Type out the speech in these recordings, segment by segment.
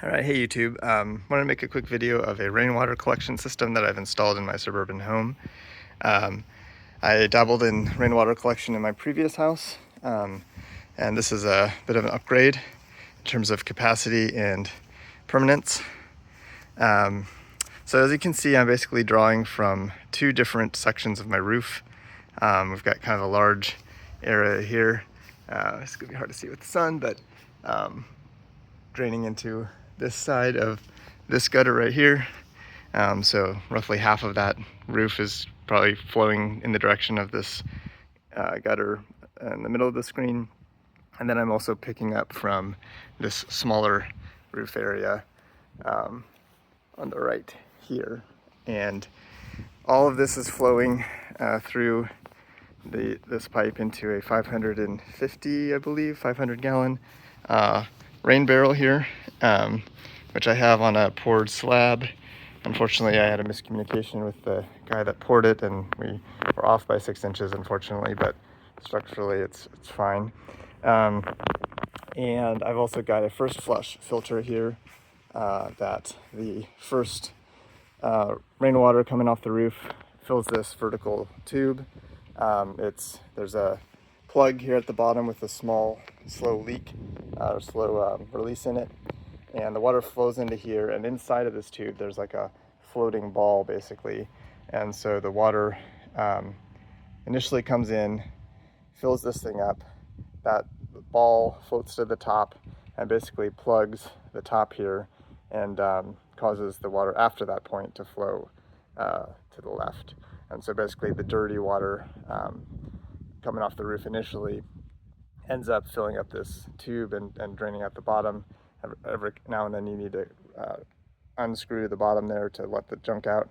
All right, hey YouTube. Wanted to make a quick video of a rainwater collection system that I've installed in my suburban home. Um, I dabbled in rainwater collection in my previous house, and this is a bit of an upgrade in terms of capacity and permanence. So as you can see, I'm basically drawing from two different sections of my roof. We've got kind of a large area here. It's gonna be hard to see with the sun, but draining into this side of this gutter right here. So roughly half of that roof is probably flowing in the direction of this gutter in the middle of the screen. And then I'm also picking up from this smaller roof area on the right here. And all of this is flowing through this pipe into a 550, I believe, 500 gallon rain barrel here, which I have on a poured slab. Unfortunately, I had a miscommunication with the guy that poured it, and we were off by 6 inches, unfortunately, but structurally it's fine. And I've also got a first flush filter here that the first rainwater coming off the roof fills this vertical tube. There's a plug here at the bottom with a small slow leak or slow release in it, and the water flows into here, and inside of this tube there's like a floating ball basically, and so the water initially comes in, fills this thing up, that ball floats to the top and basically plugs the top here and causes the water after that point to flow to the left. And so basically the dirty water coming off the roof initially ends up filling up this tube and draining out the bottom. Every now and then you need to unscrew the bottom there to let the junk out,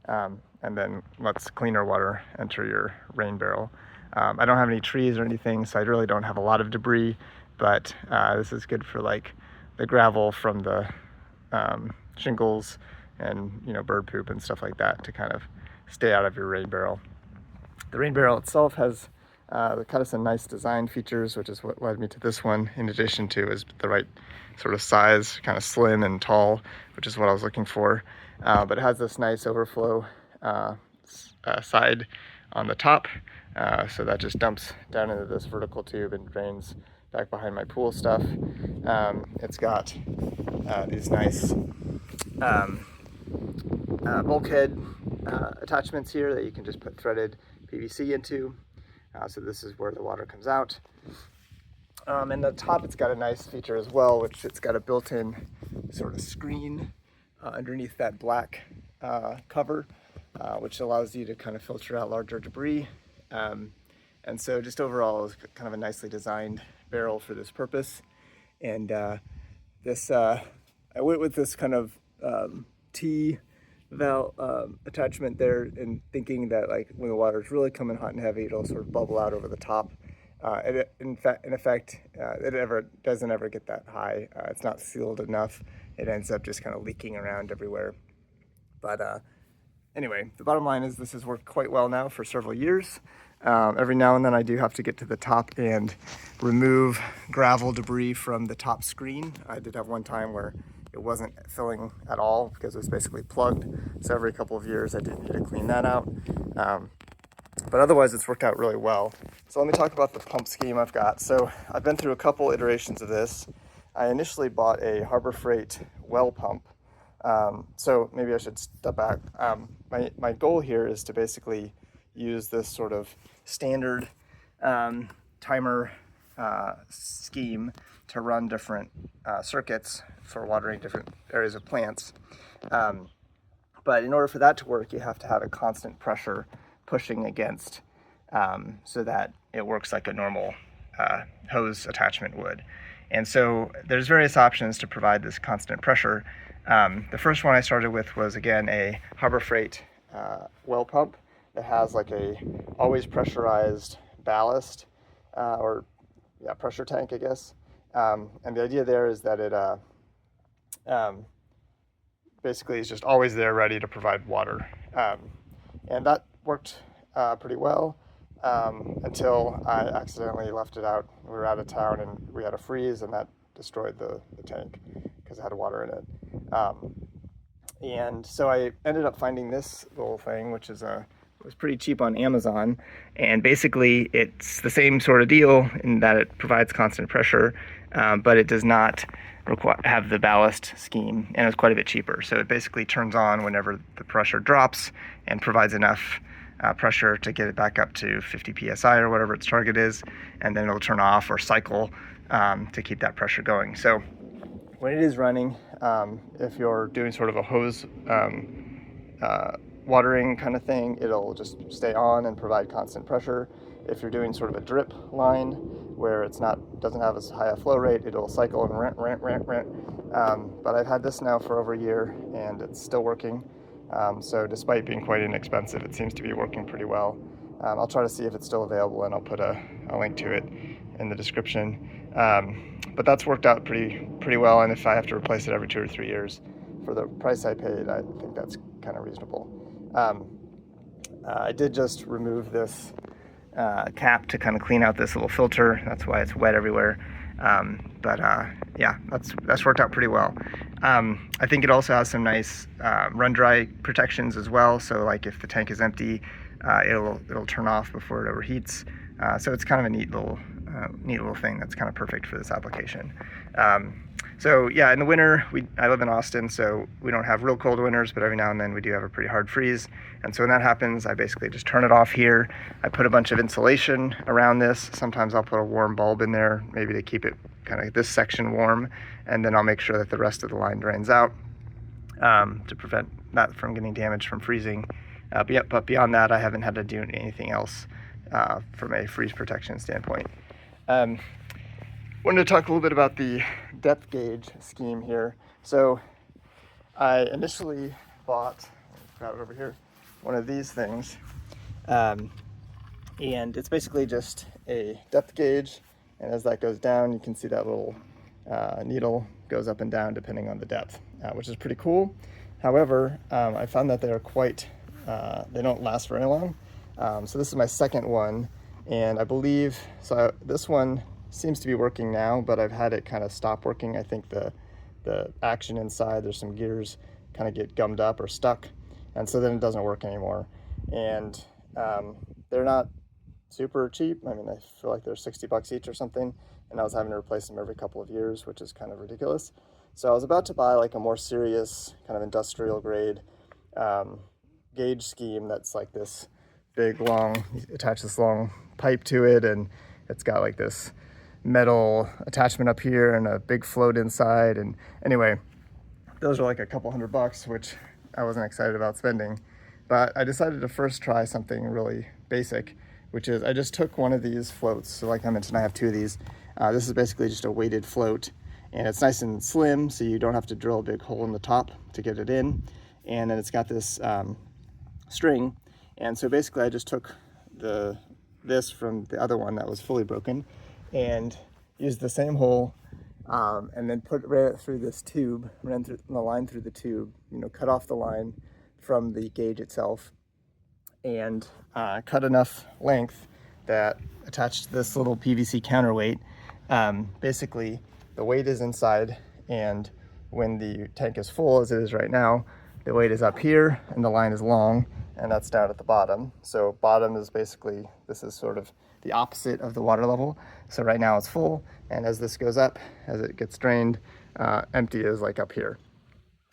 and then lets cleaner water enter your rain barrel. I don't have any trees or anything, so I really don't have a lot of debris, but this is good for like the gravel from the shingles and bird poop and stuff like that to kind of stay out of your rain barrel. The rain barrel itself has kind of some nice design features, which is what led me to this one, in addition to is the right sort of size, kind of slim and tall, which is what I was looking for. But it has this nice overflow side on the top, so that just dumps down into this vertical tube and drains back behind my pool stuff. It's got these nice bulkhead attachments here that you can just put threaded PVC into. So this is where the water comes out. And the top, it's got a nice feature as well, which it's got a built-in sort of screen underneath that black cover, which allows you to kind of filter out larger debris. And so just overall, it's kind of a nicely designed barrel for this purpose. And I went with this kind of T valve attachment there, and thinking that like when the water is really coming hot and heavy, it'll sort of bubble out over the top. In effect, it doesn't ever get that high. It's not sealed enough. It ends up just kind of leaking around everywhere. But anyway, the bottom line is this has worked quite well now for several years. Every now and then I do have to get to the top and remove gravel debris from the top screen. I did have one time where it wasn't filling at all because it was basically plugged. So every couple of years I did need to clean that out. But otherwise it's worked out really well. So let me talk about the pump scheme I've got. So I've been through a couple iterations of this. I initially bought a Harbor Freight well pump. So maybe I should step back. My goal here is to basically use this sort of standard timer scheme to run different circuits for watering different areas of plants. But in order for that to work, you have to have a constant pressure pushing against, so that it works like a normal hose attachment would. And so there's various options to provide this constant pressure. The first one I started with was, again, a Harbor Freight well pump that has like a always pressurized ballast pressure tank, I guess. And the idea there is that it basically is just always there ready to provide water. And that worked pretty well until I accidentally left it out. We were out of town and we had a freeze, and that destroyed the tank, because because it had water in it. And so I ended up finding this little thing, which is it was pretty cheap on Amazon, and basically it's the same sort of deal in that it provides constant pressure, but it does not have the ballast scheme, and it's quite a bit cheaper. So it basically turns on whenever the pressure drops and provides enough pressure to get it back up to 50 psi or whatever its target is, and then it'll turn off or cycle to keep that pressure going. So when it is running, if you're doing sort of a hose watering kind of thing, it'll just stay on and provide constant pressure. If you're doing sort of a drip line where doesn't have as high a flow rate, it'll cycle and rant. But I've had this now for over a year and it's still working. So despite being quite inexpensive, it seems to be working pretty well. I'll try to see if it's still available, and I'll put a link to it in the description. But that's worked out pretty well, and if I have to replace it every 2 or 3 years for the price I paid, I think that's kind of reasonable. I did just remove this cap to kind of clean out this little filter. That's why it's wet everywhere. Yeah, that's worked out pretty well. I think it also has some nice run dry protections as well. So like if the tank is empty, it'll turn off before it overheats. So it's kind of a neat little thing that's kind of perfect for this application. So yeah, in the winter, I live in Austin, so we don't have real cold winters, but every now and then we do have a pretty hard freeze. And so when that happens, I basically just turn it off here. I put a bunch of insulation around this. Sometimes I'll put a warm bulb in there, maybe to keep it kind of this section warm. And then I'll make sure that the rest of the line drains out to prevent that from getting damaged from freezing. But beyond that, I haven't had to do anything else from a freeze protection standpoint. Wanted to talk a little bit about the depth gauge scheme here. So I initially bought, got it over here, one of these things, and it's basically just a depth gauge, and as that goes down, you can see that little needle goes up and down depending on the depth, which is pretty cool. However, I found that they're they don't last very long. So this is my second one, and I believe, this one seems to be working now, but I've had it kind of stop working. I think the action inside, there's some gears kind of get gummed up or stuck, and so then it doesn't work anymore. And they're not super cheap. I mean, I feel like they're $60 each or something, and I was having to replace them every couple of years, which is kind of ridiculous. So I was about to buy like a more serious kind of industrial grade gauge scheme that's like this big long, you attach this long pipe to it, and it's got like this metal attachment up here and a big float inside. And anyway, those are like a couple $100, which I wasn't excited about spending. But I decided to first try something really basic, which is I just took one of these floats. So like I mentioned, I have two of these. This is basically just a weighted float, and it's nice and slim, so you don't have to drill a big hole in the top to get it in. And then it's got this string. And so basically I just took this from the other one that was fully broken and used the same hole, and then ran it through this tube, ran through the line through the tube, cut off the line from the gauge itself, and cut enough length that attached this little PVC counterweight. Basically, the weight is inside, and when the tank is full, as it is right now, the weight is up here, and the line is long, and that's down at the bottom. So bottom is basically, this is sort of the opposite of the water level. So right now it's full, and as this goes up, as it gets drained, empty is like up here.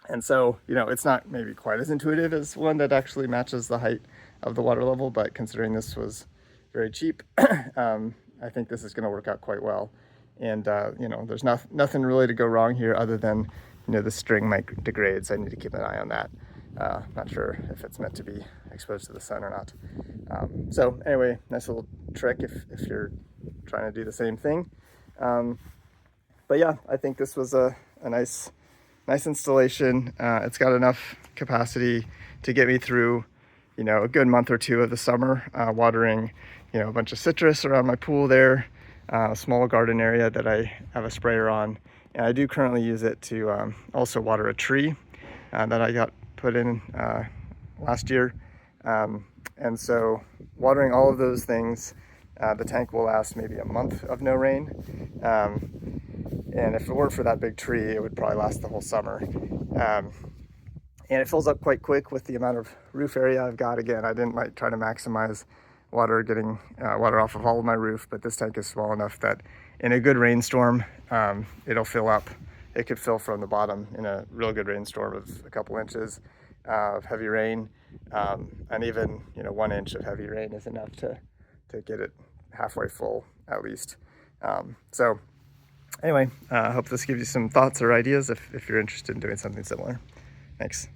And so, it's not maybe quite as intuitive as one that actually matches the height of the water level, but considering this was very cheap, I think this is gonna work out quite well. And there's nothing really to go wrong here other than, the string might degrade, so I need to keep an eye on that. Not sure if it's meant to be exposed to the sun or not. So anyway, nice little trick if you're trying to do the same thing. But yeah, I think this was a nice installation. It's got enough capacity to get me through, a good month or two of the summer, watering, a bunch of citrus around my pool there, a small garden area that I have a sprayer on. And I do currently use it to also water a tree that I got put in last year. And so watering all of those things, the tank will last maybe a month of no rain. And if it weren't for that big tree, it would probably last the whole summer. And it fills up quite quick with the amount of roof area I've got. Again, I didn't try to maximize getting water off of all of my roof, but this tank is small enough that in a good rainstorm, it'll fill up. It could fill from the bottom in a real good rainstorm of a couple inches of heavy rain, and even 1 inch of heavy rain is enough to get it halfway full at least. So anyway, I hope this gives you some thoughts or ideas if you're interested in doing something similar. Thanks.